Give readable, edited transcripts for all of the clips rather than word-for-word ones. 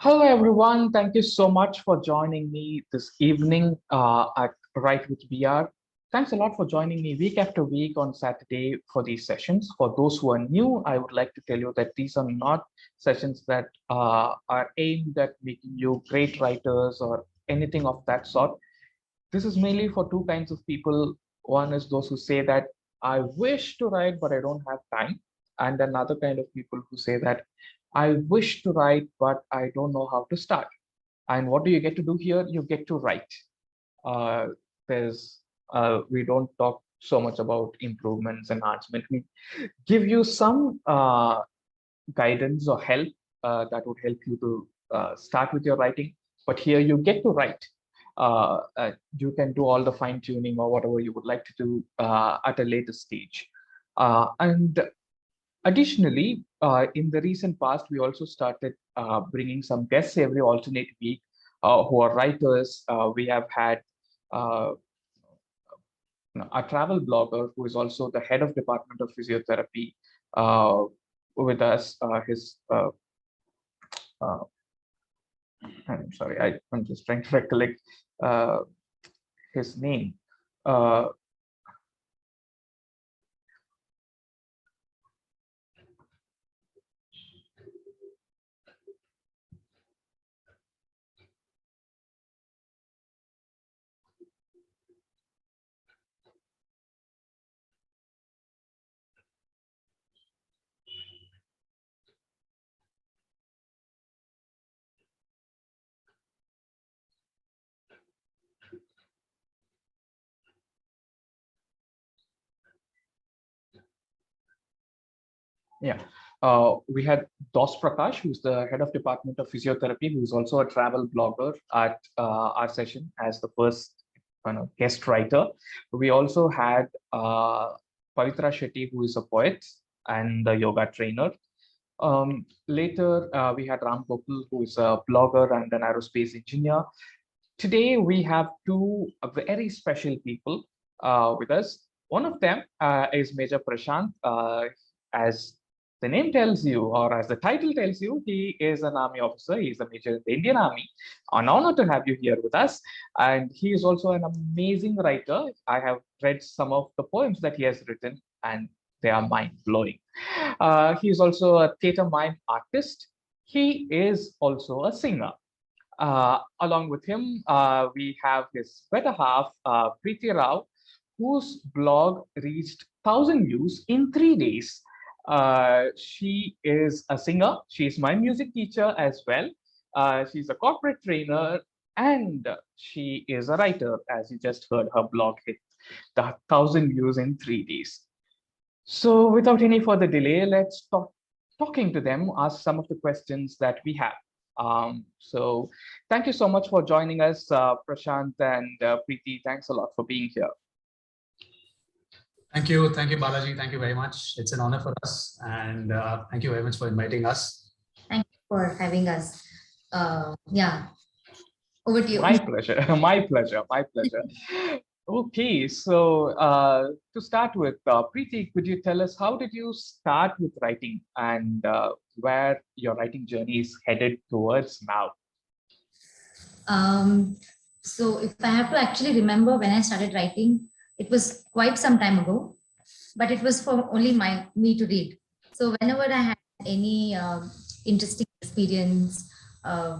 Hello, everyone. Thank you so much for joining me this evening at Right with VR. Thanks a lot for joining me week after week on Saturday for these sessions. For those who are new, I would like to tell you that these are not sessions that are aimed at making you great writers or anything of that sort. This is mainly for two kinds of people. One is those who say that I wish to write, but I don't have time. And another kind of people who say that I wish to write, but I don't know how to start. And what do you get to do here? You get to write. Uh, there's we don't talk so much about improvements, enhancement. We give you some guidance or help that would help you to start with your writing. But here you get to write. You can do all the fine tuning or whatever you would like to do at a later stage. And additionally, in the recent past, we also started bringing some guests every alternate week who are writers. We have had uh, a travel blogger who is also the head of Department of Physiotherapy uh, with us. Uh, I'm sorry, I'm just trying to recollect uh, his name. Uh, Yeah. We had Dos Prakash, who's the head of Department of Physiotherapy, who's also a travel blogger at our session as the first guest writer. We also had Pavitra Shetty, who is a poet and a yoga trainer. Later, we had Ram Gopal, who is a blogger and an aerospace engineer. Today, we have two very special people with us. One of them is Major Prashant. As the name tells you, or as the title tells you, he is an army officer. He's a major in the Indian Army. An honor to have you here with us. And he is also an amazing writer. I have read some of the poems that he has written, and they are mind blowing. He is also a theater mime artist. He is also a singer. Along with him, we have his better half, Preethi Rao, whose blog reached 1,000 views in 3 days. She is a singer. She's my music teacher as well. She's a corporate trainer, and she is a writer. As you just heard, her blog hit the 1,000 views in 3 days. So without any further delay, let's start talking to them, ask some of the questions that we have. So thank you so much for joining us, Prashant and Preeti. Thanks a lot for being here. Thank you, Balaji. Thank you very much. It's an honor for us, and thank you very much for inviting us. Thank you for having us. Yeah, over to you. My pleasure. My pleasure. My pleasure. Okay, so to start with, Preeti, could you tell us how did you start with writing and where your writing journey is headed towards now? So if I have to actually remember when I started writing, it was quite some time ago, but it was for only me to read. So whenever I had any interesting experience,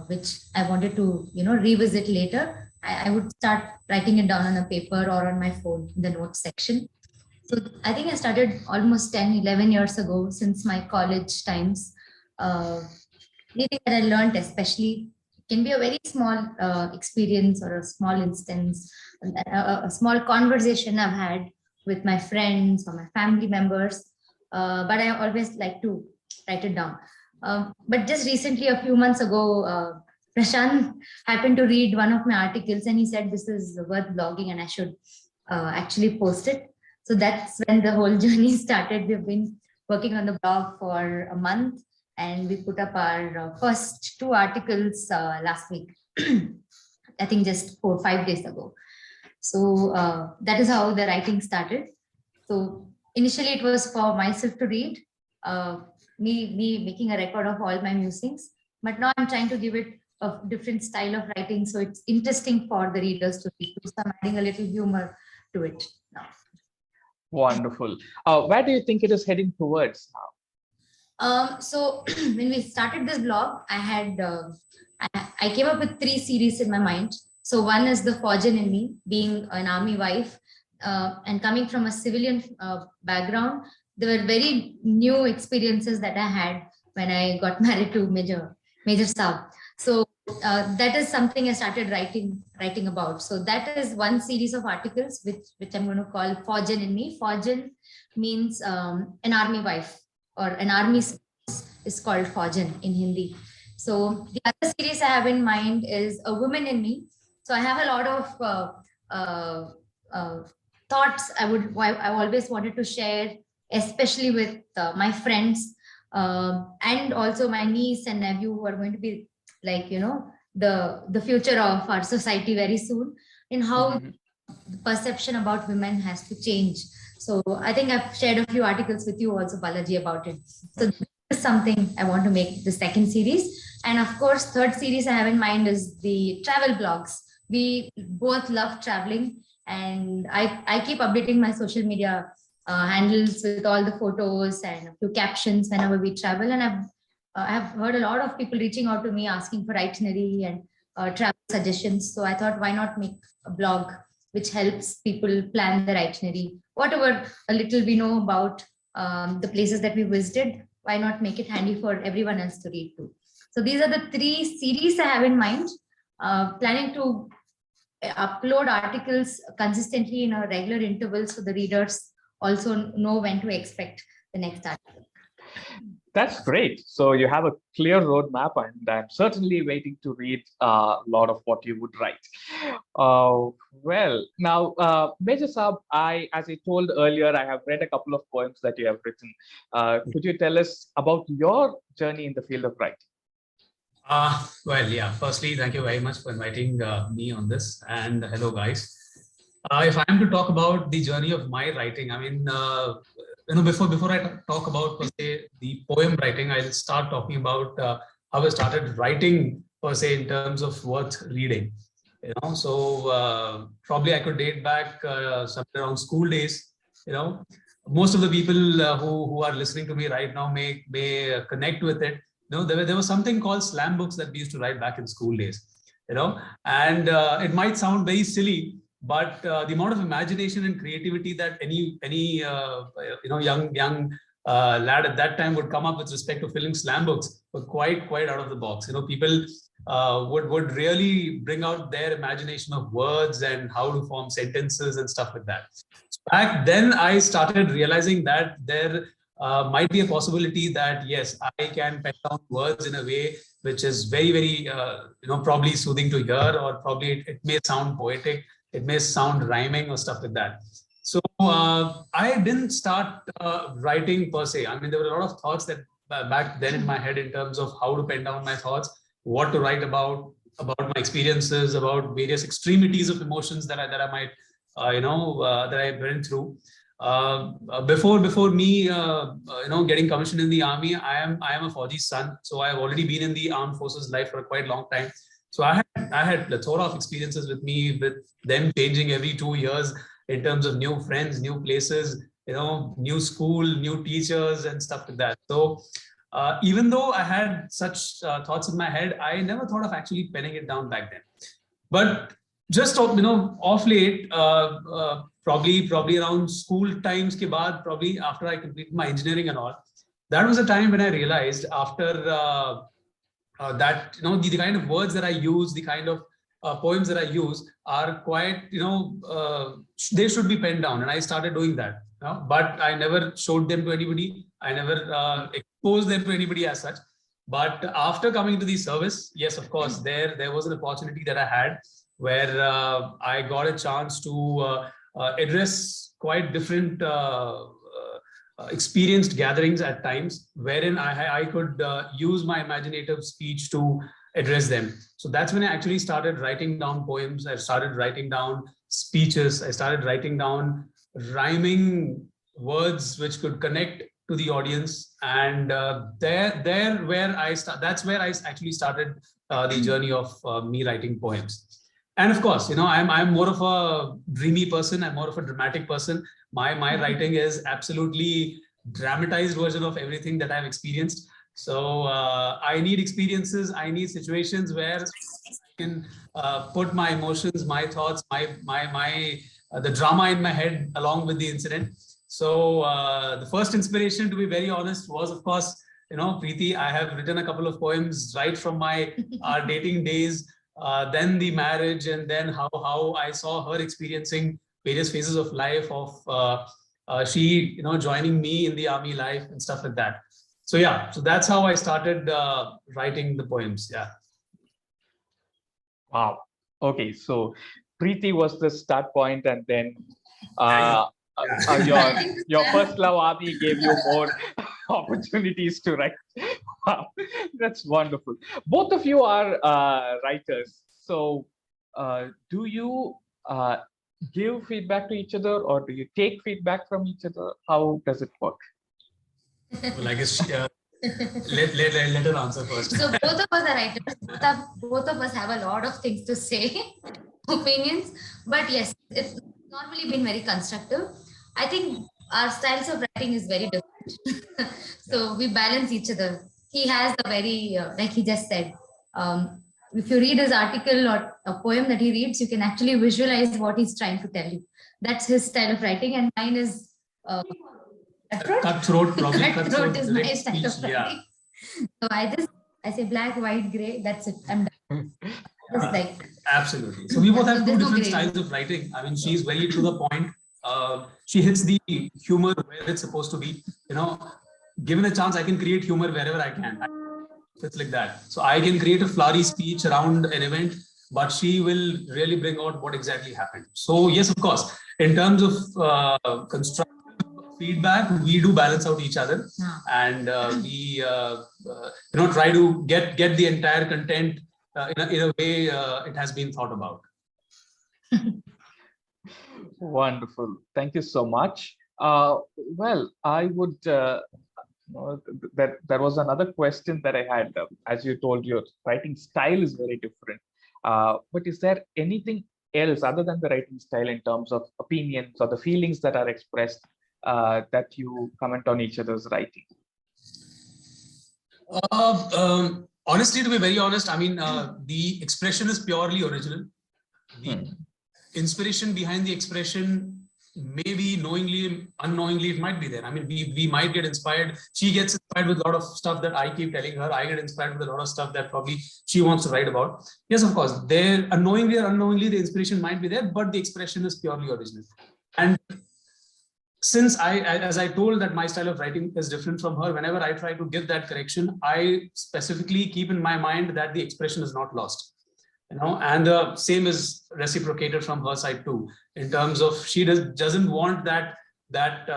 which I wanted to, revisit later, I would start writing it down on a paper or on my phone in the notes section. So I think I started almost 10, 11 years ago, since my college times. Anything that I learned, especially, can be a very small experience or a small instance, a small conversation I've had with my friends or my family members. But I always like to write it down. But just recently, a few months ago, Prashant happened to read one of my articles and he said, this is worth blogging and I should actually post it. So that's when the whole journey started. We've been working on the blog for a month and we put up our first two articles last week. I think just 4 or 5 days ago. So that is how the writing started. So initially it was for myself to read, me making a record of all my musings. but now I'm trying to give it a different style of writing, so it's interesting for the readers to read. So I'm adding a little humor to it now. Wonderful. Where do you think it is heading towards now? So when we started this blog, I came up with 3 series in my mind. So one is the Fortune in Me, being an army wife, and coming from a civilian background. There were very new experiences that I had when I got married to Major Saab. So that is something I started writing about. So that is one series of articles which I'm going to call Fortune in Me. Fortune means an army wife, or an army spouse is called Faujan in Hindi. So the other series I have in mind is A Woman in Me. So I have a lot of thoughts I always wanted to share, especially with my friends, and also my niece and nephew, who are going to be like, the future of our society very soon, in how the perception about women has to change. So I think I've shared a few articles with you also, Balaji, about it. So this is something I want to make the second series. And of course, third series I have in mind is the travel blogs. We both love traveling, and I keep updating my social media handles with all the photos and a few captions whenever we travel. And I've heard a lot of people reaching out to me asking for itinerary and travel suggestions. So I thought, why not make a blog which helps people plan their itinerary, whatever a little we know about the places that we visited. Why not make it handy for everyone else to read too? So these are the 3 series I have in mind. Planning to upload articles consistently in a regular interval, so the readers also know when to expect the next article. That's great. So you have a clear roadmap, and I'm certainly waiting to read a lot of what you would write. Well, now, Major Saab, as I told earlier, I have read a couple of poems that you have written. Could you tell us about your journey in the field of writing? Well, yeah. Firstly, thank you very much for inviting me on this, and hello, guys. If I am to talk about the journey of my writing, I mean, before I talk about per se the poem writing, I'll start talking about how I started writing per se in terms of worth reading. So probably I could date back somewhere around school days. Most of the people who are listening to me right now may connect with it. There was something called slam books that we used to write back in school days. And it might sound very silly, but the amount of imagination and creativity that any young lad at that time would come up with respect to filling slam books were quite out of the box. People would really bring out their imagination of words and how to form sentences and stuff like that. So back then, I started realizing that there might be a possibility that yes, I can pen down words in a way which is very probably soothing to hear, or probably it may sound poetic, it may sound rhyming or stuff like that. So I didn't start writing per se. I mean, there were a lot of thoughts that back then in my head in terms of how to pen down my thoughts, what to write about my experiences, about various extremities of emotions that I might that I went through. Before me getting commissioned in the army, I am a Fauji's son, so I have already been in the armed forces life for a quite long time. So I had plethora of experiences with me, with them changing every 2 years in terms of new friends, new places, new school, new teachers and stuff like that. So even though I had such thoughts in my head, I never thought of actually penning it down back then. But just off late, probably around school times ke baad, probably after I completed my engineering and all, that was a time when I realized after that the kind of words that I use, the kind of poems that I use are quite they should be penned down, and I started doing that. But I never showed them to anybody. I never exposed them to anybody as such. But after coming into the service, yes, of course, there was an opportunity that I had where I got a chance to address quite different experienced gatherings at times, wherein I could use my imaginative speech to address them. So that's when I actually started writing down poems. I started writing down speeches. I started writing down rhyming words which could connect to the audience, and that's where I actually started the journey of me writing poems. And of course, I'm more of a dreamy person. I'm more of a dramatic person. My writing is absolutely dramatized version of everything that I've experienced. So I need experiences. I need situations where I can put my emotions, my thoughts, the drama in my head along with the incident. So the first inspiration, to be very honest, was of course, Preethi. I have written a couple of poems right from my dating days, then the marriage, and then how I saw her experiencing various phases of life of she, joining me in the army life and stuff like that. So yeah, so that's how I started writing the poems. Yeah. Wow. Okay, so Preethi was the start point, and then uh, your first love army gave you more opportunities to write. Wow, that's wonderful. Both of you are writers. So do you give feedback to each other, or do you take feedback from each other? How does it work? Well, I guess let her answer first. So both of us are writers. Both of us have a lot of things to say, opinions. But yes, it's normally been very constructive. I think our styles of writing is very different. So we balance each other. He has a very, like he just said, if you read his article or a poem that he reads, you can actually visualize what he's trying to tell you. That's his style of writing, and mine is cutthroat, probably. Cutthroat is my style of speech, writing. So I say black, white, gray. That's it. I'm done. Just like absolutely. So we both have two there's no different gray. styles of writing. I mean, she's very to the point. She hits the humor where it's supposed to be. Given a chance, I can create humor wherever I can. It's like that. So I can create a flowery speech around an event, but she will really bring out what exactly happened. So yes, of course, in terms of constructive feedback, we do balance out each other, and we try to get the entire content in a way it has been thought about. Wonderful. Thank you so much. Well, I would there was another question that I had. As you told, your writing style is very different. But is there anything else other than the writing style in terms of opinions or the feelings that are expressed that you comment on each other's writing? Honestly, to be very honest, I mean, the expression is purely original. The inspiration behind the expression, maybe knowingly, unknowingly, it might be there. I mean, we might get inspired. She gets inspired with a lot of stuff that I keep telling her. I get inspired with a lot of stuff that probably she wants to write about. Yes, of course, there, unknowingly or unknowingly, the inspiration might be there, but the expression is purely original. And since as I told that my style of writing is different from her, whenever I try to give that correction, I specifically keep in my mind that the expression is not lost. And the same is reciprocated from her side too, in terms of she doesn't want that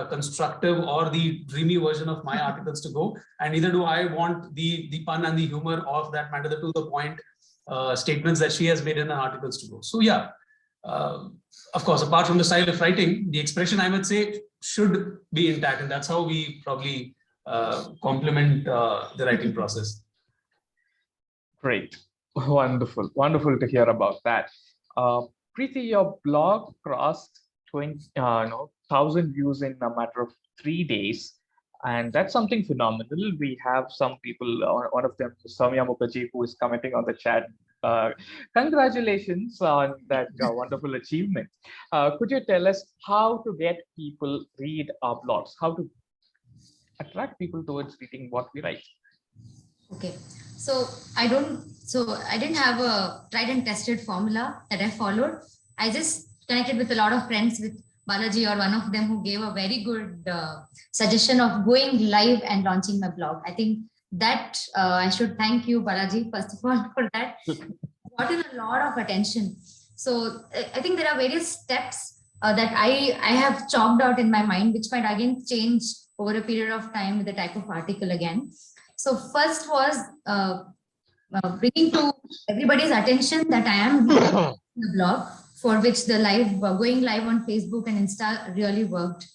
constructive or the dreamy version of my articles to go, and neither do I want the pun and the humor of that matter, to the point statements that she has made in her articles to go. So yeah, of course, apart from the style of writing, the expression, I would say, should be intact, and that's how we probably complement the writing process. Great. Wonderful to hear about that. Preethi, your blog crossed 1,000 views in a matter of 3 days, and that's something phenomenal. We have some people, one of them, Soumya Mukherjee, who is commenting on the chat. Congratulations on that wonderful achievement. Could you tell us how to get people read our blogs, how to attract people towards reading what we write? Okay, so I didn't have a tried and tested formula that I followed. I just connected with a lot of friends, with Balaji or one of them, who gave a very good suggestion of going live and launching my blog. I think that I should thank you, Balaji, first of all, for that. Got in a lot of attention. So I think there are various steps that I have chalked out in my mind, which might again change over a period of time with the type of article again. So first was bringing to everybody's attention that I am the blog, for which the going live on Facebook and Insta really worked.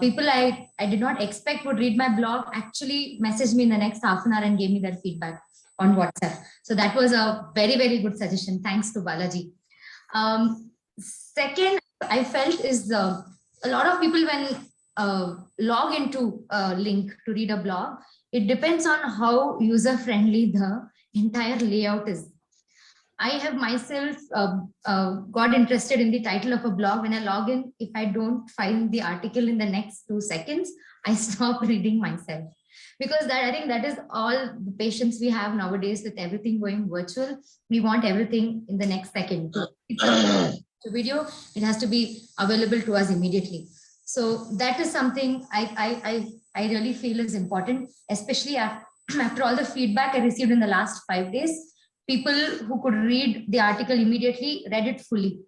People I did not expect would read my blog actually messaged me in the next half an hour and gave me their feedback on WhatsApp. So that was a very, very good suggestion. Thanks to Balaji. Second, I felt is a lot of people when log into a link to read a blog, it depends on how user-friendly the entire layout is. I have myself got interested in the title of a blog. When I log in, if I don't find the article in the next 2 seconds, I stop reading myself. Because that, I think that is all the patience we have nowadays with everything going virtual. We want everything in the next second. To video, it has to be available to us immediately. So that is something I really feel is important, especially after all the feedback I received in the last 5 days. People who could read the article immediately read it fully.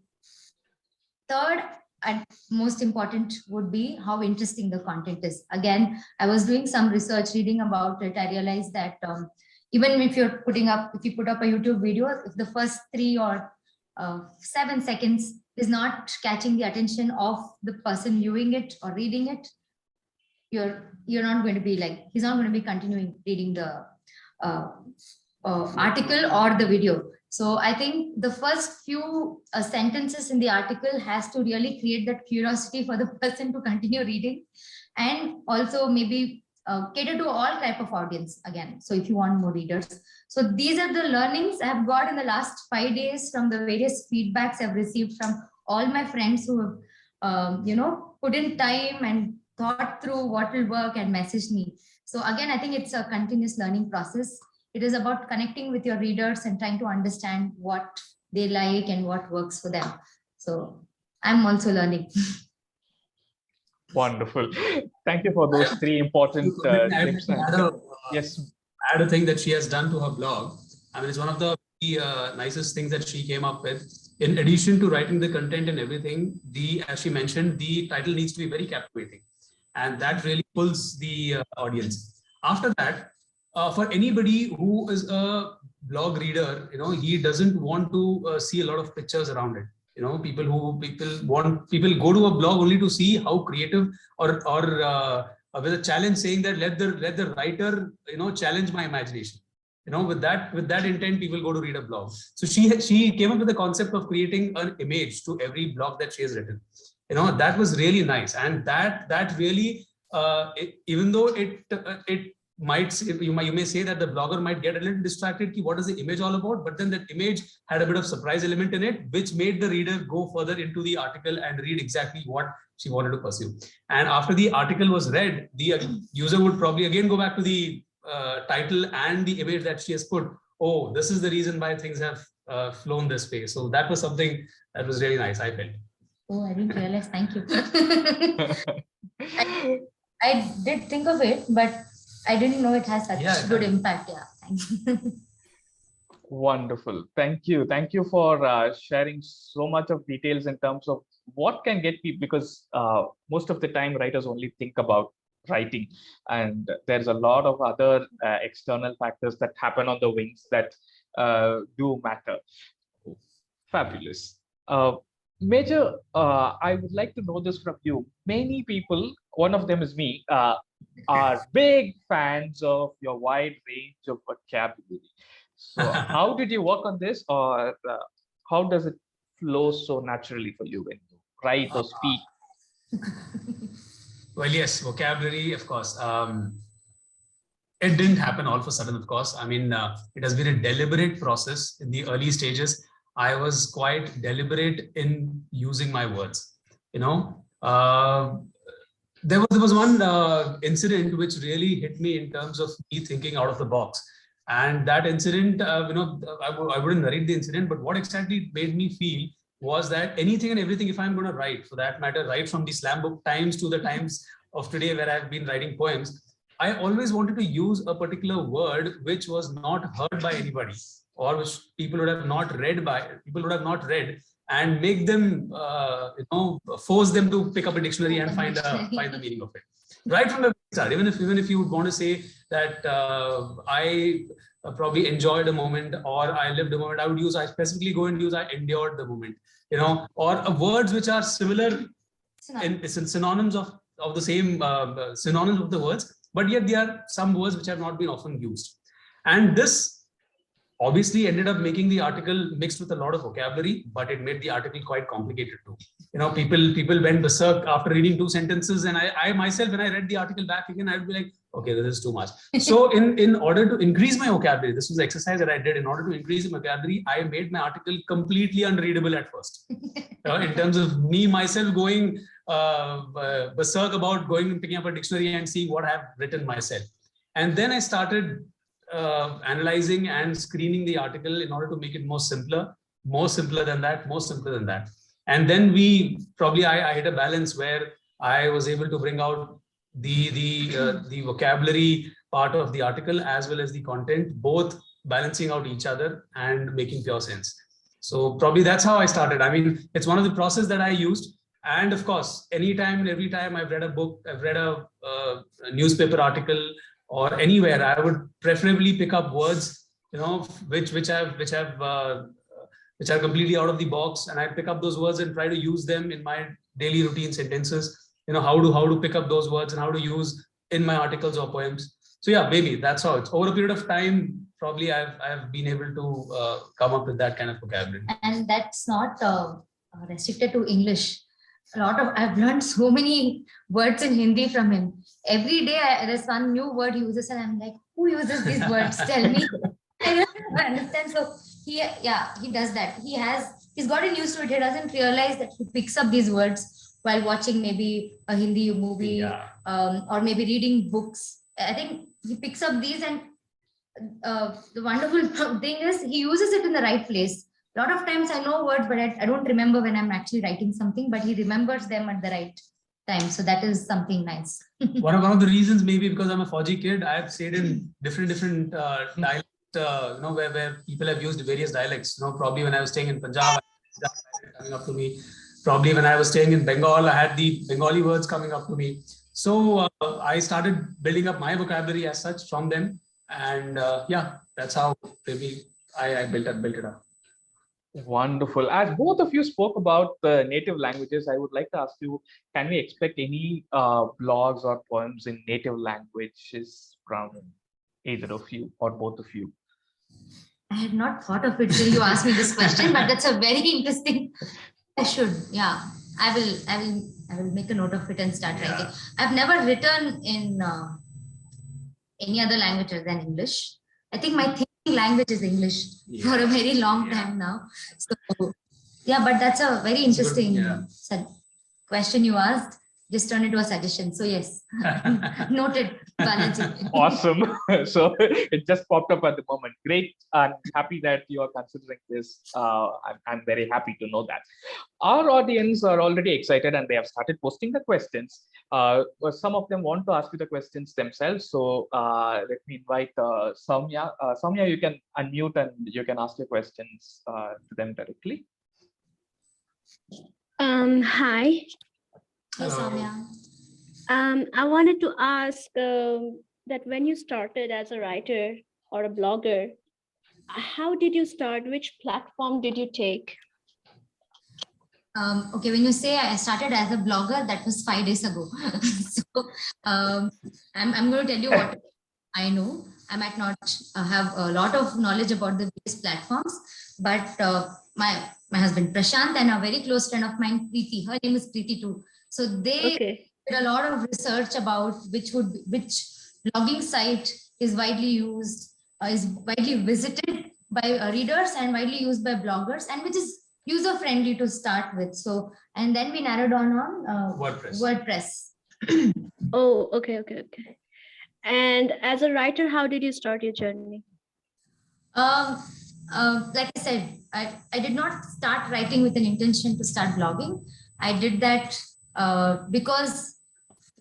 Third, and most important would be how interesting the content is. Again, I was doing some research reading about it. I realized that even if you put up a YouTube video, if the first 3 or 7 seconds is not catching the attention of the person viewing it or reading it, you're not going to be like, he's not going to be continuing reading the article or the video. So I think the first few sentences in the article has to really create that curiosity for the person to continue reading, and also maybe cater to all type of audience again. So if you want more readers. So these are the learnings I have got in the last 5 days from the various feedbacks I've received from all my friends who have, put in time and thought through what will work and messaged me. So again, I think it's a continuous learning process. It is about connecting with your readers and trying to understand what they like and what works for them. So I'm also learning. Wonderful. Thank you for those 3 important tips. Yes. Add a thing that she has done to her blog. I mean, it's one of the nicest things that she came up with. In addition to writing the content and everything, as she mentioned, the title needs to be very captivating. And that really pulls the audience. After that, for anybody who is a blog reader, he doesn't want to see a lot of pictures around it. People go to a blog only to see how creative or with a challenge saying that let the writer challenge my imagination. With that intent, people go to read a blog. So she came up with the concept of creating an image to every blog that she has written. That was really nice, and that really even though it might say, you may say that the blogger might get a little distracted. What is the image all about? But then that image had a bit of surprise element in it, which made the reader go further into the article and read exactly what she wanted to pursue. And after the article was read, the user would probably again go back to the title and the image that she has put. Oh, this is the reason why things have flown this way. So that was something that was really nice, I felt. Oh, I didn't realize. Thank you. I did think of it, but I didn't know it has such good impact. Yeah, thank you. Wonderful. Thank you. Thank you for sharing so much of details in terms of what can get people, because most of the time writers only think about writing, and there's a lot of other external factors that happen on the wings that do matter. Fabulous. Major, I would like to know this from you. Many people, one of them is me, are big fans of your wide range of vocabulary. So how did you work on this, or how does it flow so naturally for you when you write or speak? Well, yes, vocabulary, of course. It didn't happen all of a sudden, of course. I mean, it has been a deliberate process. In the early stages, I was quite deliberate in using my words. There was one incident which really hit me in terms of me thinking out of the box. And that incident, I wouldn't narrate the incident, but what exactly made me feel was that anything and everything, if I'm going to write, for that matter, right from the slam book times to the times of today where I've been writing poems, I always wanted to use a particular word which was not heard by anybody, or which people would have not read, and make them, force them to pick up a dictionary and find the meaning of it. Right from the start, even if you would want to say that I probably enjoyed a moment, or I lived a moment, I specifically go and use I endured the moment, or words which are similar in synonyms of of the same synonyms of the words, but yet there are some words which have not been often used. And this obviously ended up making the article mixed with a lot of vocabulary, but it made the article quite complicated too. People went berserk after reading 2 sentences, and I myself, when I read the article back again, I would be like, okay, this is too much. So in order to increase my vocabulary, this was the exercise that I did. In order to increase the vocabulary, I made my article completely unreadable at first. In terms of me myself going berserk about going and picking up a dictionary and seeing what I have written myself. And then I started analyzing and screening the article in order to make it more simpler than that. And then I hit a balance where I was able to bring out the vocabulary part of the article as well as the content, both balancing out each other and making pure sense. So probably that's how I started. I mean, it's one of the process that I used. And of course, anytime and every time I've read a book, I've read a newspaper article, or anywhere, I would preferably pick up words, which are completely out of the box, and I pick up those words and try to use them in my daily routine sentences. How to pick up those words and how to use in my articles or poems. So yeah, maybe that's how it's over a period of time. Probably I've been able to come up with that kind of vocabulary. And that's not restricted to English. I've learned so many words in Hindi from him. Every day there's one new word he uses and I'm like, who uses these words? Tell me. I don't understand. So he does that. He's gotten used to it. He doesn't realize that he picks up these words while watching maybe a Hindi movie, or maybe reading books. I think he picks up these, and the wonderful thing is he uses it in the right place. A lot of times I know words, but I don't remember when I'm actually writing something, but he remembers them at the right time. So that is something nice. One of the reasons, maybe because I'm a Fauji kid, I've stayed in different dialects, where people have used various dialects. Probably when I was staying in Punjab, coming up to me. Probably when I was staying in Bengal, I had the Bengali words coming up to me. So I started building up my vocabulary as such from them. And that's how maybe I built it up. Wonderful. As both of you spoke about the native languages, I would like to ask you, can we expect any blogs or poems in native languages from either of you or both of you? I had not thought of it till you asked me this question, but that's a very interesting. I should, yeah. I will make a note of it and start writing. I've never written in any other language other than English. I think my thinking language is English for a very long time now. So but that's a very interesting question you asked. Just turn into a suggestion. So yes, noted. Awesome. So it just popped up at the moment. Great. I'm happy that you are considering this. I'm very happy to know that. Our audience are already excited and they have started posting the questions. Some of them want to ask you the questions themselves. So let me invite Soumya. Soumya, you can unmute and you can ask your questions to them directly. Hi. Hey, Soumya. I wanted to ask that when you started as a writer or a blogger, how did you start? Which platform did you take? Okay, when you say I started as a blogger, that was 5 days ago. So I'm going to tell you what I know. I might not have a lot of knowledge about the various platforms, but my husband Prashant and a very close friend of mine, Preethi, her name is Preethi too. So they did a lot of research about which blogging site is widely used, is widely visited by readers and widely used by bloggers, and which is user friendly to start with. So, and then we narrowed on WordPress. Oh, okay. And as a writer, how did you start your journey? Like I said, I did not start writing with an intention to start blogging. I did that because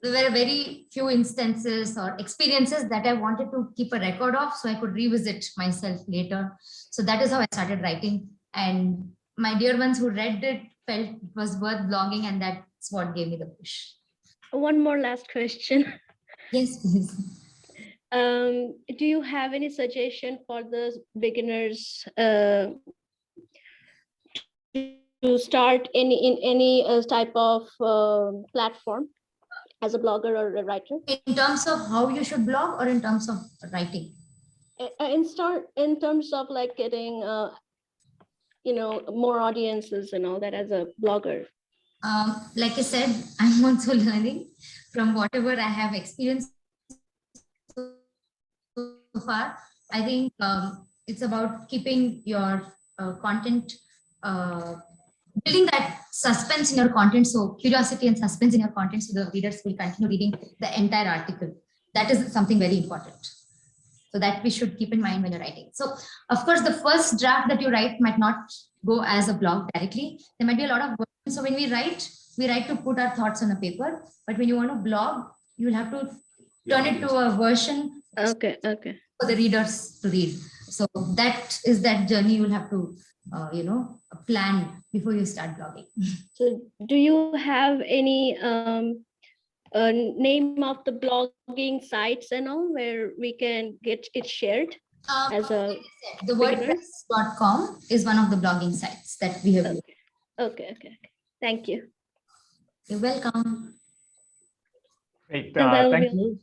there were very few instances or experiences that I wanted to keep a record of so I could revisit myself later. So that is how I started writing. And my dear ones who read it felt it was worth blogging, and that's what gave me the push. One more last question. Yes, please. Do you have any suggestion for the beginners to start in any type of platform? as a blogger or a writer? In terms of how you should blog or in terms of writing? In terms of like getting, more audiences and all that as a blogger. Like I said, I'm also learning from whatever I have experienced so far. I think it's about keeping your content, building that suspense in your content. So curiosity and suspense in your content, so the readers will continue reading the entire article. That is something very important. So that we should keep in mind when you're writing. So of course, the first draft that you write might not go as a blog directly. There might be a lot of work. So when we write to put our thoughts on a paper. But when you want to blog, you will have to turn it to a version Okay. for the readers to read. So that is that journey you will have to, plan before you start blogging. So do you have any name of the blogging sites and all where we can get it shared? As a the WordPress.com is one of the blogging sites that we have. Okay. Thank you. You're welcome. Great. And Thank you.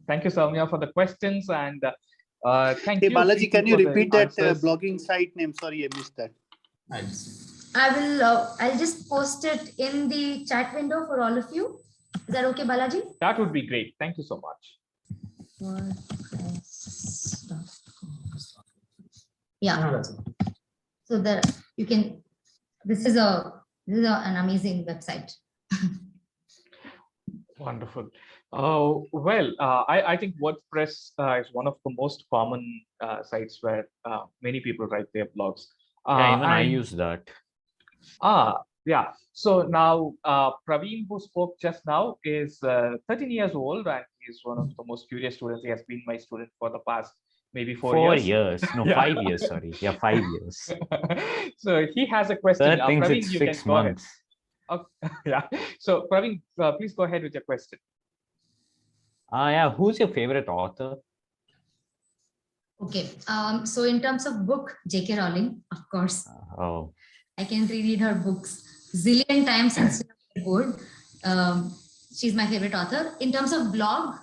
Thank you, Soumya, for the questions. And thank Hey, you. Balaji, Preethi, can you for the repeat that answers. blogging site name? Sorry, I missed that. I will. I'll just post it in the chat window for all of you. Is that okay, Balaji? That would be great. Thank you so much. WordPress.com. Yeah. No, that's it. So that you can. This is an amazing website. Wonderful. I think WordPress is one of the most common sites where many people write their blogs. Yeah, even I use that. Yeah. So now Praveen, who spoke just now, is 13 years old and he's one of the most curious students. He has been my student for the past maybe 4 years. No, Yeah. 5 years, sorry. Yeah, 5 years. So he has a question. Third thinks Praveen, it's you 6 can go ahead. months. Yeah. So Praveen, please go ahead with your question. Yeah, who's your favorite author? Okay. So in terms of book, J.K. Rowling, of course. Oh, I can reread her books zillion times and still not get bored. She's my favorite author. In terms of blog,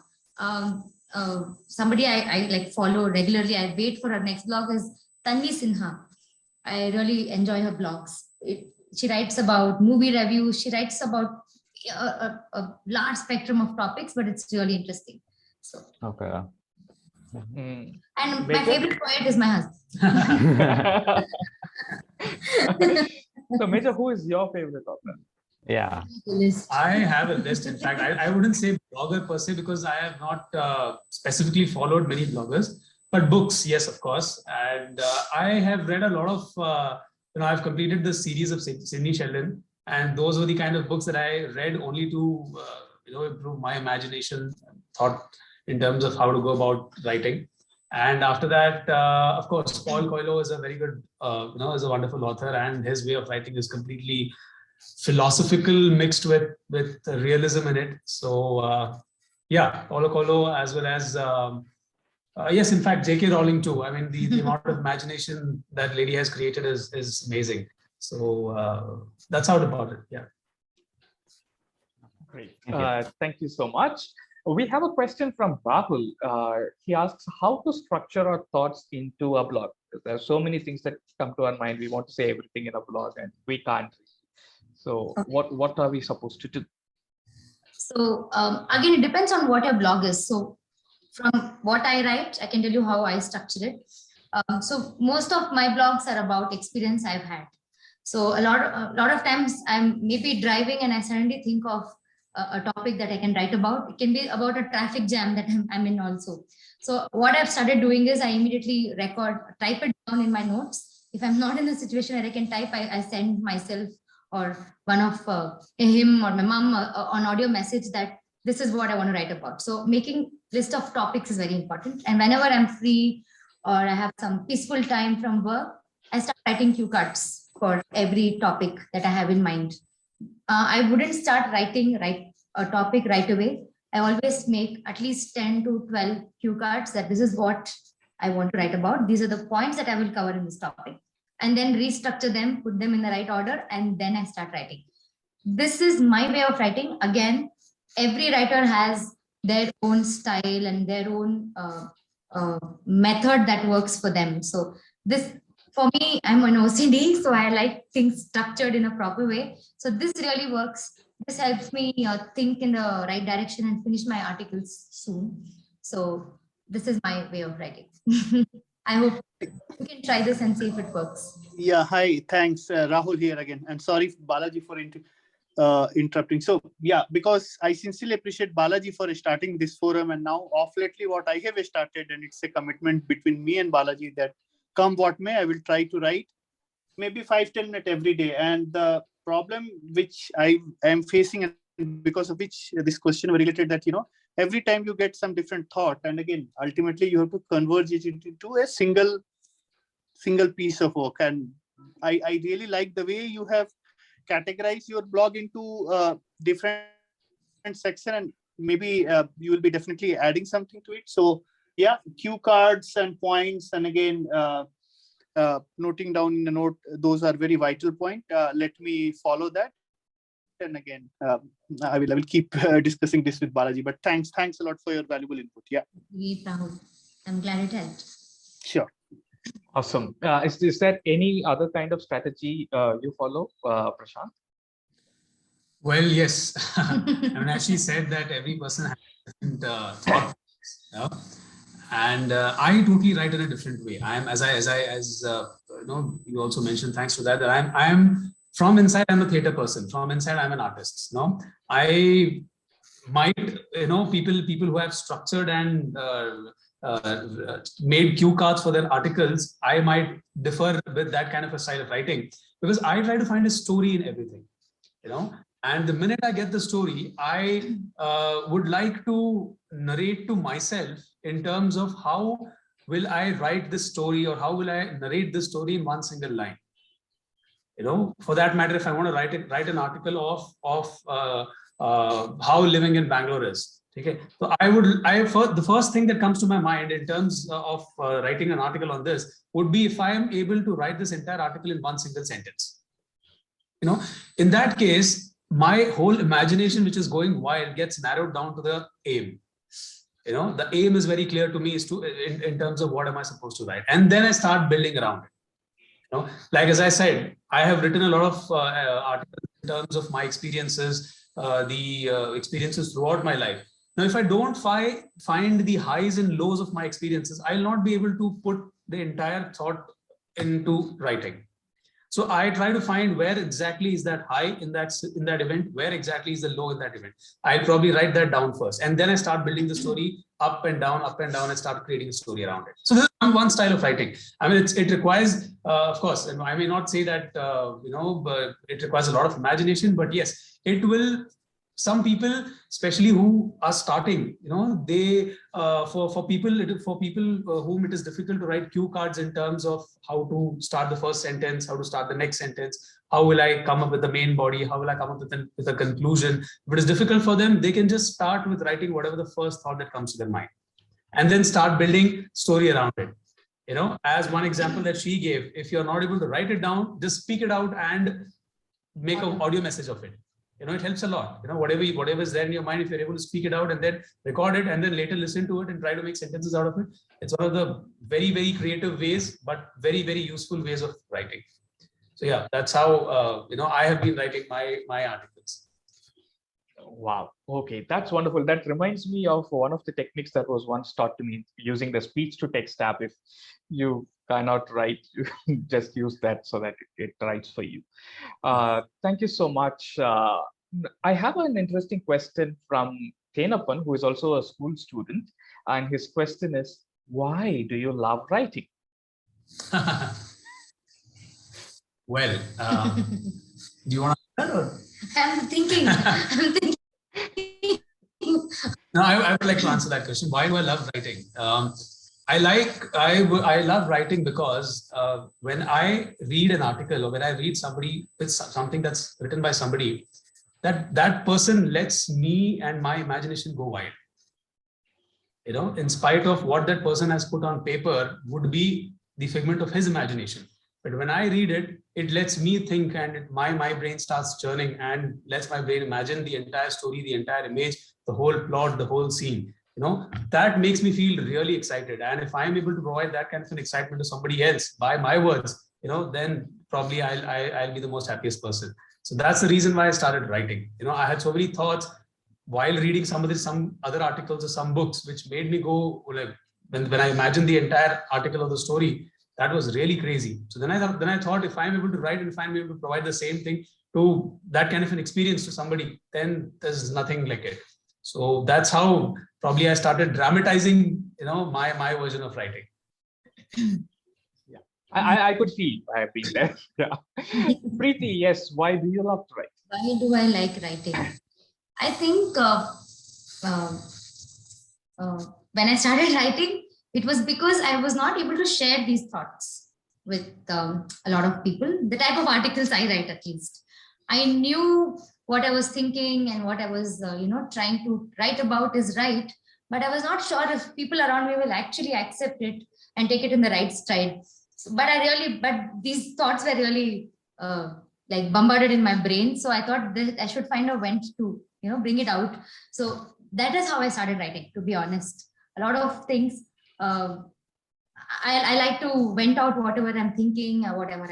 somebody I like follow regularly, I wait for her next blog is Tanvi Sinha. I really enjoy her blogs. She writes about movie reviews. She writes about a large spectrum of topics, but it's really interesting. So, okay. Mm. and my Major? favorite poet is my husband. So Major, who is your favorite author? Yeah. I have a list. In fact, I wouldn't say blogger per se because I have not specifically followed many bloggers, but books, yes, of course. And I have read a lot of, I've completed the series of Sidney Sheldon, and those were the kind of books that I read only to, improve my imagination, thought in terms of how to go about writing. And after that, of course, Paul Coelho is a very good, is a wonderful author, and his way of writing is completely philosophical mixed with realism in it. So Paulo Coelho, as well as yes, in fact, J.K. Rowling too. I mean, the amount of imagination that lady has created is amazing. So that's how about it. Yeah. Great. Thank you so much. We have a question from Rahul. He asks how to structure our thoughts into a blog. There are so many things that come to our mind. We want to say everything in a blog and we can't. So Okay. what are we supposed to do? So again, it depends on what your blog is. So from what I write, I can tell you how I structure it. So most of my blogs are about experience I've had. So a lot of times I'm maybe driving and I suddenly think of a topic that I can write about. It can be about a traffic jam that I'm in also. So what I've started doing is I immediately type it down in my notes. If I'm not in a situation where I can type, I send myself or one of him or my mom on audio message that this is what I want to write about. So making list of topics is very important. And whenever I'm free or I have some peaceful time from work, I start writing cue cards for every topic that I have in mind. I wouldn't start writing a topic right away. I always make at least 10 to 12 cue cards that this is what I want to write about. These are the points that I will cover in this topic. And then restructure them, put them in the right order, and then I start writing. This is my way of writing. Again, every writer has their own style and their own method that works for them. So this, for me, I'm an OCD, so I like things structured in a proper way. So this really works. This helps me think in the right direction and finish my articles soon. So this is my way of writing. I hope you can try this and see if it works. Yeah, hi, thanks. Rahul here again. And sorry, Balaji, for interrupting. So yeah, because I sincerely appreciate Balaji for starting this forum. And now off lately what I have started, and it's a commitment between me and Balaji that come what may, I will try to write maybe 5-10 minutes every day. And the problem which I am facing, and because of which this question was related, that, every time you get some different thought, and again, ultimately you have to converge it into a single piece of work. And I really like the way you have categorized your blog into different section, and maybe you will be definitely adding something to it. So yeah, cue cards and points, and again, noting down in a note, those are very vital point. Let me follow that. And again, I will keep discussing this with Balaji. But thanks a lot for your valuable input. Yeah. Rahul, I'm glad it helped. Sure. Awesome. Is there any other kind of strategy you follow, Prashant? Well, yes. I mean, as she said that every person has different thought, and I totally write in a different way. I am, as you also mentioned, thanks to that, I'm from inside, I'm a theater person. From inside, I'm an artist. I might, people who have structured and made cue cards for their articles, I might differ with that kind of a style of writing, because I try to find a story in everything, and the minute I get the story, I would like to narrate to myself in terms of how will I write this story, or how will I narrate this story in one single line. For that matter, if I want to write an article of how living in Bangalore is. Okay, so the first thing that comes to my mind in terms of writing an article on this would be if I am able to write this entire article in one single sentence. In that case, my whole imagination, which is going wild, gets narrowed down to the aim. The aim is very clear to me, is to in terms of what am I supposed to write, and then I start building around it. Like as I said, I have written a lot of articles in terms of my experiences, the experiences throughout my life. Now, if I don't find the highs and lows of my experiences, I'll not be able to put the entire thought into writing. So I try to find where exactly is that high in that event, where exactly is the low in that event. I'll probably write that down first, and then I start building the story up and down, and start creating a story around it. So this is one style of writing. I mean, it requires, of course, and I may not say that but it requires a lot of imagination, but yes, it will. Some people, especially who are starting, they for people whom it is difficult to write cue cards in terms of how to start the first sentence, how to start the next sentence, how will I come up with the main body, how will I come up with a conclusion. If it is difficult for them, they can just start with writing whatever the first thought that comes to their mind, and then start building story around it. As one example that she gave, if you're not able to write it down, just speak it out and make an audio message of it. It helps a lot. Whatever is there in your mind, if you're able to speak it out and then record it and then later listen to it and try to make sentences out of it, it's one of the very, very creative ways, but very, very useful ways of writing. So yeah, that's how I have been writing my articles. Wow. Okay, that's wonderful. That reminds me of one of the techniques that was once taught to me, using the speech to text app. If you cannot write, you just use that so that it writes for you. Thank you so much. I have an interesting question from Tenappan, who is also a school student. And his question is, why do you love writing? Well, do you want to answer? I'm thinking. No, I would like to answer that question. Why do I love writing? I love writing because when I read an article, or when I read something that's written by somebody, that person lets me and my imagination go wild. In spite of what that person has put on paper would be the figment of his imagination. But when I read it, it lets me think, and my brain starts churning and lets my brain imagine the entire story, the entire image, the whole plot, the whole scene. That makes me feel really excited. And if I'm able to provide that kind of an excitement to somebody else by my words, then probably I'll be the most happiest person. So that's the reason why I started writing. I had so many thoughts while reading some other articles or some books, which made me go like, when I imagined the entire article of the story, that was really crazy. So then I thought, if I'm able to write and if I'm able to provide the same thing to that kind of an experience to somebody, then there's nothing like it. So that's how probably I started dramatizing, my version of writing. Yeah, I could see I have been there. Yeah. Preethi, yes. Why do you love to write? Why do I like writing? I think when I started writing, it was because I was not able to share these thoughts with a lot of people. The type of articles I write, at least, I knew what I was thinking and what I was, trying to write about is right. But I was not sure if people around me will actually accept it and take it in the right stride. So, but these thoughts were really like bombarded in my brain. So I thought that I should find a vent to, bring it out. So that is how I started writing, to be honest. A lot of things, I like to vent out whatever I'm thinking, or whatever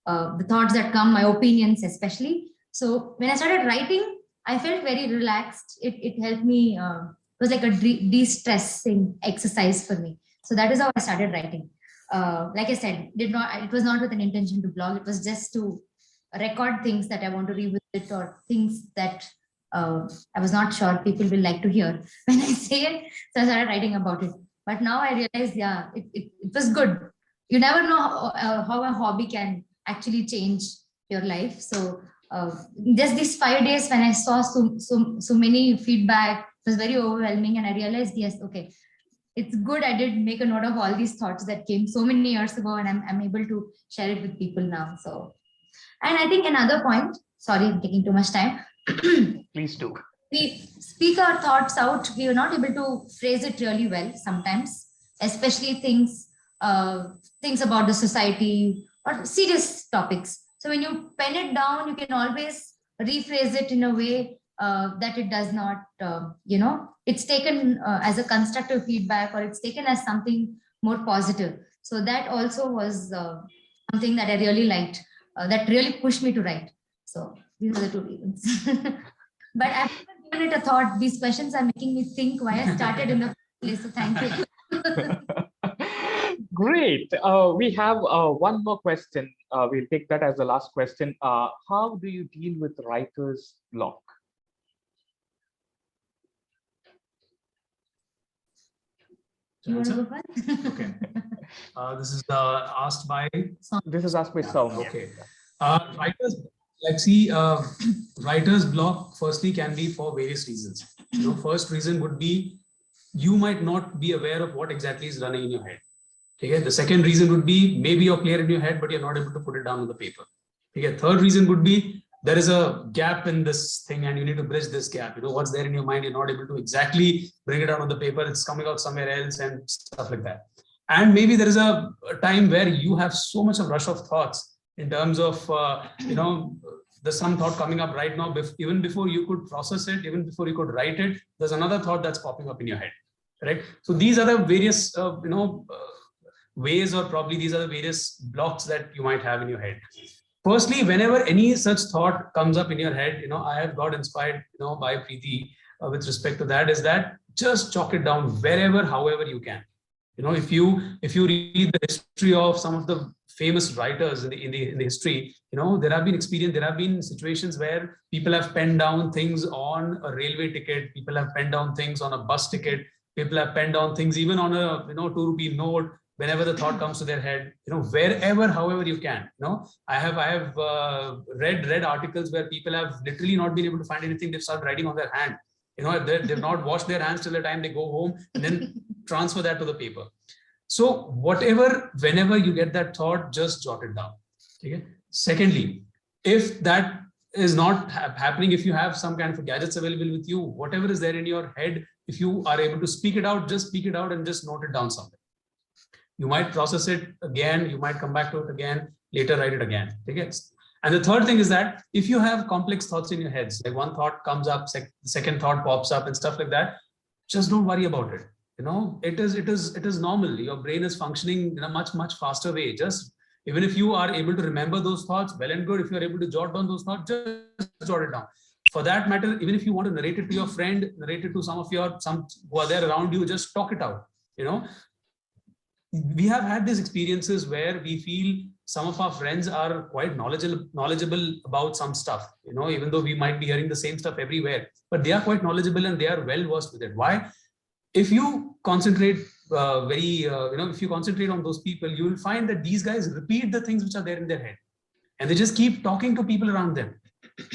the thoughts that come, my opinions especially. So when I started writing, I felt very relaxed. It helped me. It was like a de-stressing exercise for me. So that is how I started writing. Like I said, it was not with an intention to blog. It was just to record things that I want to revisit, or things that I was not sure people will like to hear when I say it. So I started writing about it. But now I realized, yeah, it was good. You never know how a hobby can actually change your life. So just these 5 days, when I saw so many feedback, it was very overwhelming, and I realized, yes, okay, it's good. I did make a note of all these thoughts that came so many years ago, and I'm able to share it with people now. So, and I think another point, sorry, I'm taking too much time. Please do. We speak our thoughts out. We are not able to phrase it really well sometimes, especially things about the society or serious topics. So when you pen it down, you can always rephrase it in a way that it does not, it's taken as a constructive feedback, or it's taken as something more positive. So that also was something that I really liked, that really pushed me to write. So these are the two reasons. But I've never given it a thought. These questions are making me think why I started in the first place. So thank you. Great. We have one more question. We'll take that as the last question. How do you deal with writer's block? You want to go first? Okay. This is asked by. This is asked by Sound. Okay. Writer's block firstly can be for various reasons. First reason would be you might not be aware of what exactly is running in your head. Okay. The second reason would be maybe you're clear in your head, but you're not able to put it down on the paper. Okay. Third reason would be there is a gap in this thing and you need to bridge this gap. What's there in your mind, you're not able to exactly bring it out on the paper. It's coming out somewhere else and stuff like that. And maybe there is a time where you have so much of rush of thoughts in terms of, there's some thought coming up right now, even before you could process it, even before you could write it, there's another thought that's popping up in your head, correct? So these are the various, ways, or probably these are the various blocks that you might have in your head. Firstly, whenever any such thought comes up in your head, I have got inspired, by Preethi with respect to that, is that just chalk it down wherever, however you can. If you read the history of some of the famous writers in the history, there have been situations where people have penned down things on a railway ticket, people have penned down things on a bus ticket, people have penned down things even on a 2 rupee note. Whenever the thought comes to their head, wherever, however you can. I have read articles where people have literally not been able to find anything. They've started writing on their hand. They've not washed their hands till the time they go home, and then transfer that to the paper. So whenever you get that thought, just jot it down. Okay. Secondly, if that is not happening, if you have some kind of gadgets available with you, whatever is there in your head, if you are able to speak it out, just speak it out and just note it down somewhere. You might process it again, you might come back to it again. later write it again. Okay? And the third thing is that if you have complex thoughts in your heads, like one thought comes up, second thought pops up and stuff like that, just don't worry about it. It is normal. Your brain is functioning in a much faster way. Just even if you are able to remember those thoughts, well and good. If you are able to jot down those thoughts, just jot it down. For that matter, even if you want to narrate it to your friend, narrate it to some who are there around you, just talk it out. We have had these experiences where we feel some of our friends are quite knowledgeable about some stuff, even though we might be hearing the same stuff everywhere, but they are quite knowledgeable and they are well versed with it. Why? If you concentrate if you concentrate on those people, you will find that these guys repeat the things which are there in their head, and they just keep talking to people around them.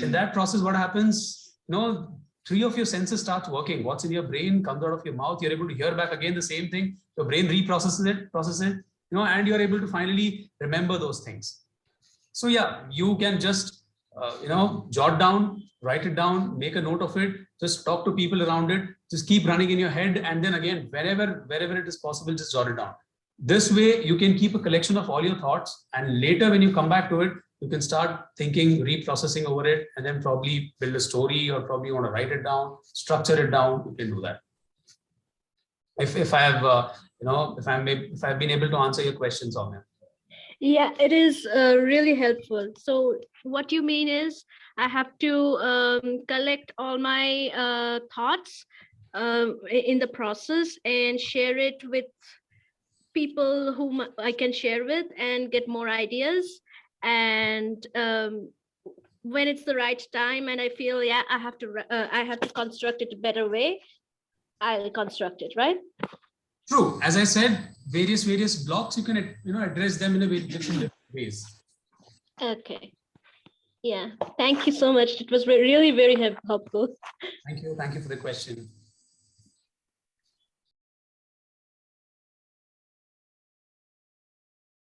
In that process, what happens? 3 of your senses starts working. What's in your brain comes out of your mouth. You're able to hear back again the same thing. Your brain processes it, and you're able to finally remember those things. So yeah, you can just, jot down, write it down, make a note of it, just talk to people around it, just keep running in your head. And then again, wherever it is possible, just jot it down. This way you can keep a collection of all your thoughts. And later when you come back to it, you can start thinking, reprocessing over it, and then probably build a story, or probably want to write it down, structure it down. You can do that. If I have, if I've been able to answer your questions on it. Yeah, it is really helpful. So what you mean is I have to collect all my thoughts in the process and share it with people whom I can share with and get more ideas. And when it's the right time and I feel, I have to construct it a better way, I'll construct it, right? True. As I said, various blocks, you can address them in a different ways. Okay. Yeah. Thank you so much. It was really very helpful. Thank you. Thank you for the question.